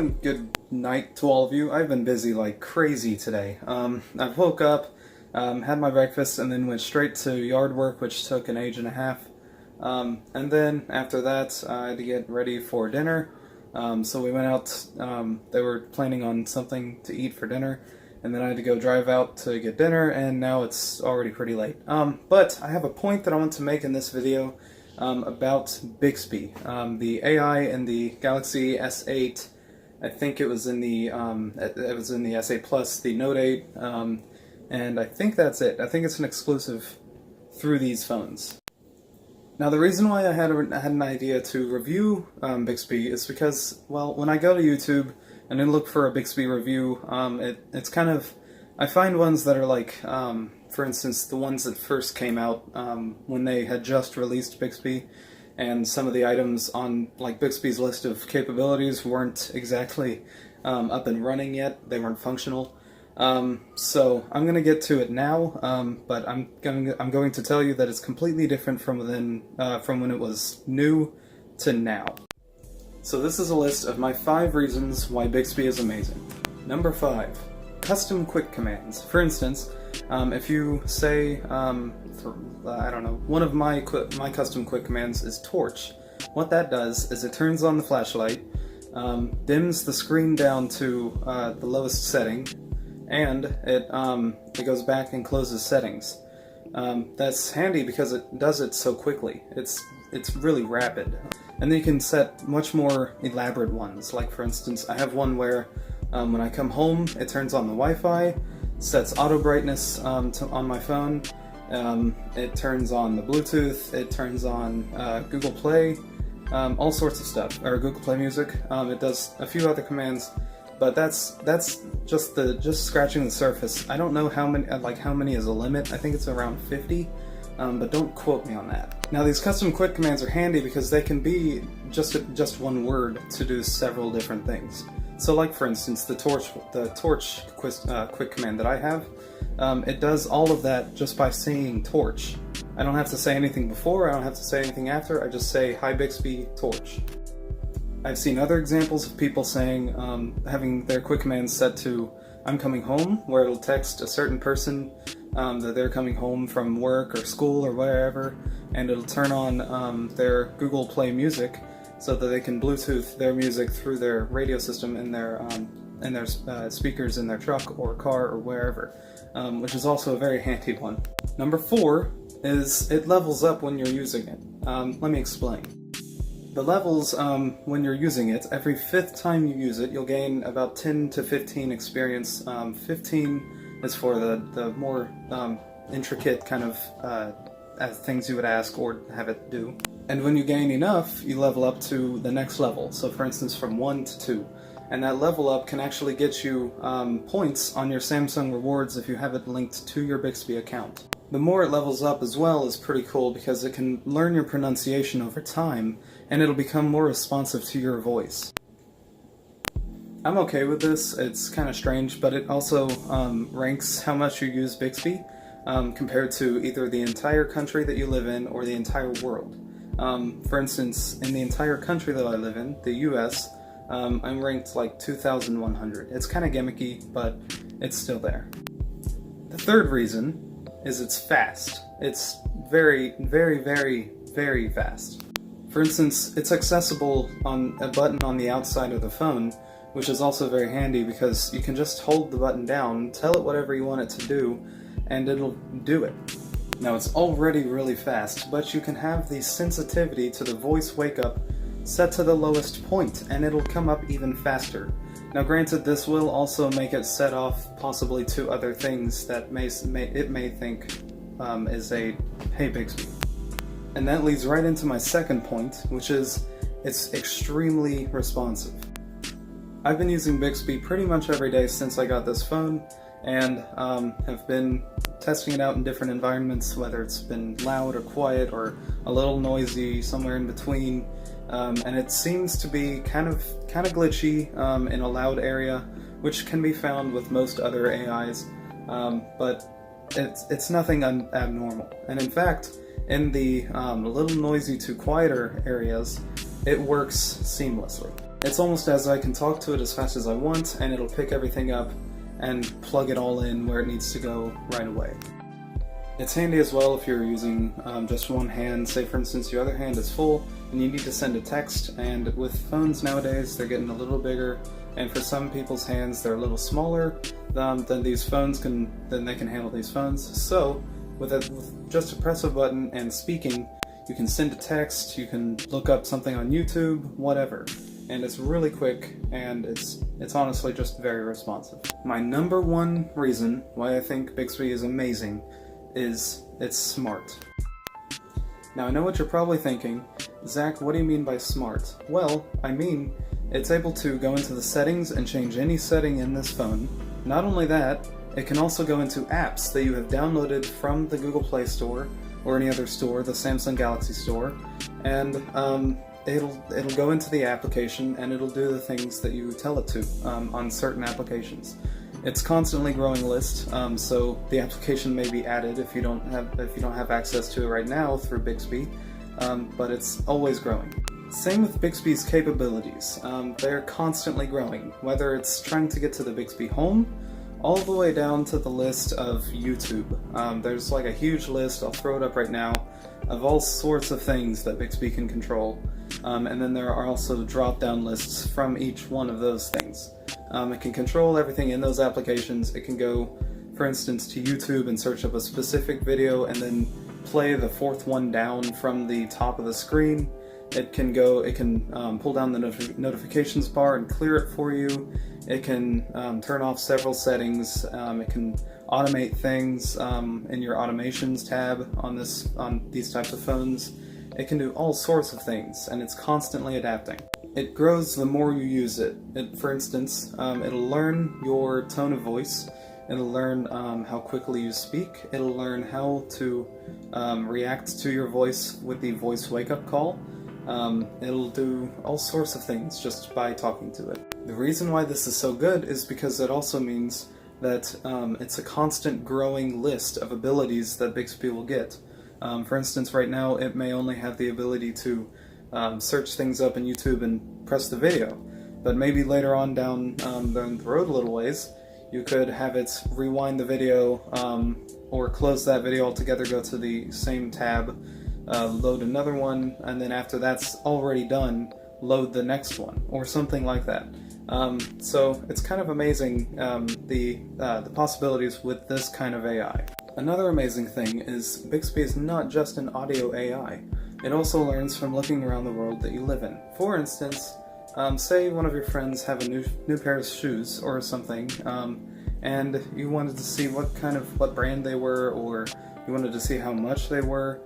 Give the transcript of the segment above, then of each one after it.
and good night to all of you. I've been busy like crazy today. I woke up, had my breakfast, and then went straight to yard work, which took an age and a half. And then after that, I had to get ready for dinner. So we went out. They were planning on something to eat for dinner, and then I had to go drive out to get dinner, and now it's already pretty late. But I have a point that I want to make in this video about Bixby, the AI in the Galaxy S8. I think it was in the S8 Plus, the Note 8, and I think that's it. I think it's an exclusive through these phones. Now, the reason why I had an idea to review Bixby is because, well, when I go to YouTube and I look for a Bixby review, it's kind of, I find ones that are like, for instance, the ones that first came out when they had just released Bixby, and some of the items on like Bixby's list of capabilities weren't exactly up and running yet. They weren't functional. So I'm going to get to it now, but I'm going to tell you that it's completely different from when it was new to now. So this is a list of my 5 reasons why Bixby is amazing. Number 5, custom quick commands. For instance, if you say, I don't know, one of my custom quick commands is torch. What that does is it turns on the flashlight, dims the screen down to the lowest setting, and it goes back and closes settings. That's handy because it does it so quickly. It's really rapid. And then you can set much more elaborate ones. Like for instance, I have one where when I come home, it turns on the Wi-Fi, sets auto brightness on my phone, it turns on the Bluetooth, it turns on Google Play, all sorts of stuff, or Google Play Music. It does a few other commands, but that's just scratching the surface. I don't know how many is a limit. I think it's around 50, but don't quote me on that. Now, these custom quick commands are handy because they can be just one word to do several different things. So, like for instance, the torch quick command that I have, it does all of that just by saying torch. I don't have to say anything before. I don't have to say anything after. I just say, "Hi Bixby, torch." I've seen other examples of people saying, having their quick commands set to "I'm coming home," where it'll text a certain person that they're coming home from work or school or wherever, and it'll turn on their Google Play Music so that they can Bluetooth their music through their radio system in their speakers in their truck or car or wherever, which is also a very handy one. Number 4 is it levels up when you're using it. Let me explain. The levels, when you're using it, every 5th time you use it, you'll gain about 10 to 15 experience. 15 is for the more intricate kind of things you would ask or have it do. And when you gain enough, you level up to the next level. So for instance, from 1 to 2. And that level up can actually get you points on your Samsung Rewards if you have it linked to your Bixby account. The more it levels up as well is pretty cool because it can learn your pronunciation over time, and it'll become more responsive to your voice. I'm okay with this. It's kind of strange, but it also ranks how much you use Bixby compared to either the entire country that you live in or the entire world. For instance, in the entire country that I live in, the US, I'm ranked like 2,100. It's kind of gimmicky, but it's still there. The 3rd reason is it's fast. It's very, very, very, very fast. For instance, it's accessible on a button on the outside of the phone, which is also very handy because you can just hold the button down, tell it whatever you want it to do, and it'll do it. Now, it's already really fast, but you can have the sensitivity to the voice wake-up set to the lowest point, and it'll come up even faster. Now, granted, this will also make it set off possibly to other things that it may think is a "Hey Bixby." And that leads right into my 2nd point, which is it's extremely responsive. I've been using Bixby pretty much every day since I got this phone, and have been testing it out in different environments, whether it's been loud or quiet or a little noisy, somewhere in between. And it seems to be kind of glitchy in a loud area, which can be found with most other AIs, but it's nothing abnormal. And in fact, in the little noisy to quieter areas, it works seamlessly. It's almost as I can talk to it as fast as I want, and it'll pick everything up and plug it all in where it needs to go right away. It's handy as well if you're using just one hand. Say for instance your other hand is full and you need to send a text, and with phones nowadays they're getting a little bigger, and for some people's hands they're a little smaller than these phones than they can handle these phones. So with just a press of a button and speaking, you can send a text, you can look up something on YouTube, whatever. And it's really quick, and it's honestly just very responsive. My number one reason why I think Bixby is amazing is it's smart. Now I know what you're probably thinking, Zach, what do you mean by smart? Well, I mean it's able to go into the settings and change any setting in this phone. Not only that, it can also go into apps that you have downloaded from the Google Play Store or any other store, the Samsung Galaxy Store, and it'll go into the application and it'll do the things that you tell it to on certain applications. It's constantly growing list, so the application may be added if you don't have access to it right now through Bixby, but it's always growing. Same with Bixby's capabilities. They're constantly growing, whether it's trying to get to the Bixby home, all the way down to the list of YouTube. There's like a huge list, I'll throw it up right now, of all sorts of things that Bixby can control. And then there are also drop-down lists from each one of those things. It can control everything in those applications. It can go, for instance, to YouTube and search up a specific video and then play the fourth one down from the top of the screen. It can pull down the notifications bar and clear it for you. It can turn off several settings. It can automate things in your automations tab on these types of phones. It can do all sorts of things, and it's constantly adapting. It grows the more you use it. For instance, it'll learn your tone of voice. It'll learn how quickly you speak. It'll learn how to react to your voice with the voice wake-up call. It'll do all sorts of things just by talking to it. The reason why this is so good is because it also means that it's a constant growing list of abilities that Bixby will get. For instance, right now it may only have the ability to search things up in YouTube and press the video, but maybe later on down the road a little ways, you could have it rewind the video or close that video altogether, go to the same tab, load another one, and then after that's already done, load the next one, or something like that. So it's kind of amazing the possibilities with this kind of AI. Another amazing thing is Bixby is not just an audio AI. It also learns from looking around the world that you live in. For instance, say one of your friends have a new pair of shoes or something, and you wanted to see what brand they were, or you wanted to see how much they were.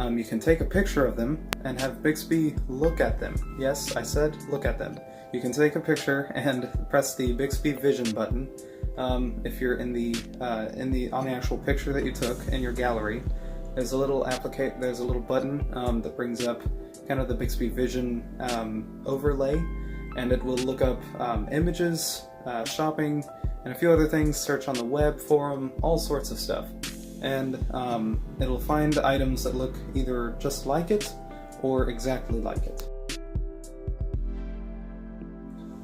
You can take a picture of them and have Bixby look at them. Yes, I said look at them. You can take a picture and press the Bixby Vision button. If you're on the actual picture that you took in your gallery, there's a little button that brings up kind of the Bixby Vision overlay, and it will look up images, shopping, and a few other things, search on the web, forum, all sorts of stuff. And it'll find items that look either just like it or exactly like it.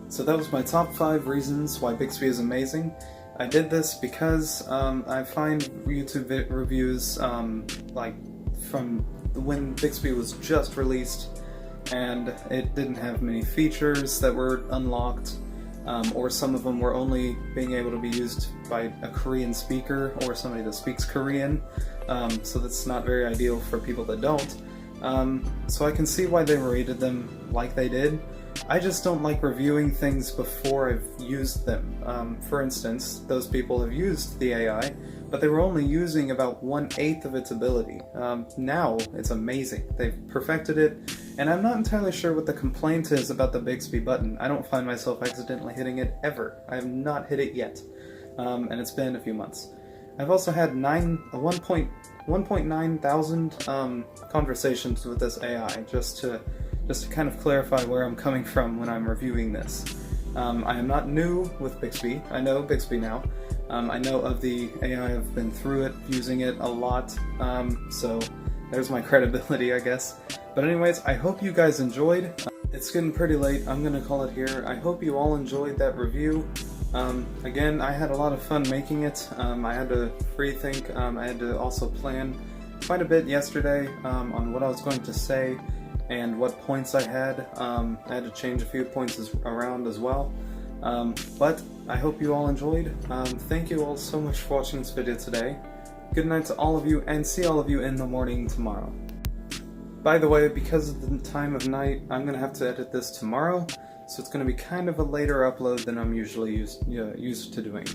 So that was my top 5 reasons why Bixby is amazing. I did this because I find YouTube reviews like from when Bixby was just released, and it didn't have many features that were unlocked, or some of them were only being able to be used by a Korean speaker or somebody that speaks Korean, so that's not very ideal for people that don't. So I can see why they rated them like they did. I just don't like reviewing things before I've used them. For instance, those people have used the AI, but they were only using about 1/8 of its ability. Now it's amazing. They've perfected it, and I'm not entirely sure what the complaint is about the Bixby button. I don't find myself accidentally hitting it ever. I have not hit it yet, and it's been a few months. I've also had 1.9 thousand conversations with this AI just to kind of clarify where I'm coming from when I'm reviewing this. I am not new with Bixby. I know Bixby now. I know of the AI, I've been through it, using it a lot, so there's my credibility, I guess. But anyways, I hope you guys enjoyed. it's getting pretty late. I'm gonna call it here. I hope you all enjoyed that review. Again, I had a lot of fun making it. I had to free-think. I had to also plan quite a bit yesterday on what I was going to say and what points I had. I had to change a few points around as well. But I hope you all enjoyed. Thank you all so much for watching this video today. Good night to all of you, and see all of you in the morning tomorrow. By the way, because of the time of night, I'm going to have to edit this tomorrow, so it's going to be kind of a later upload than I'm usually used to doing.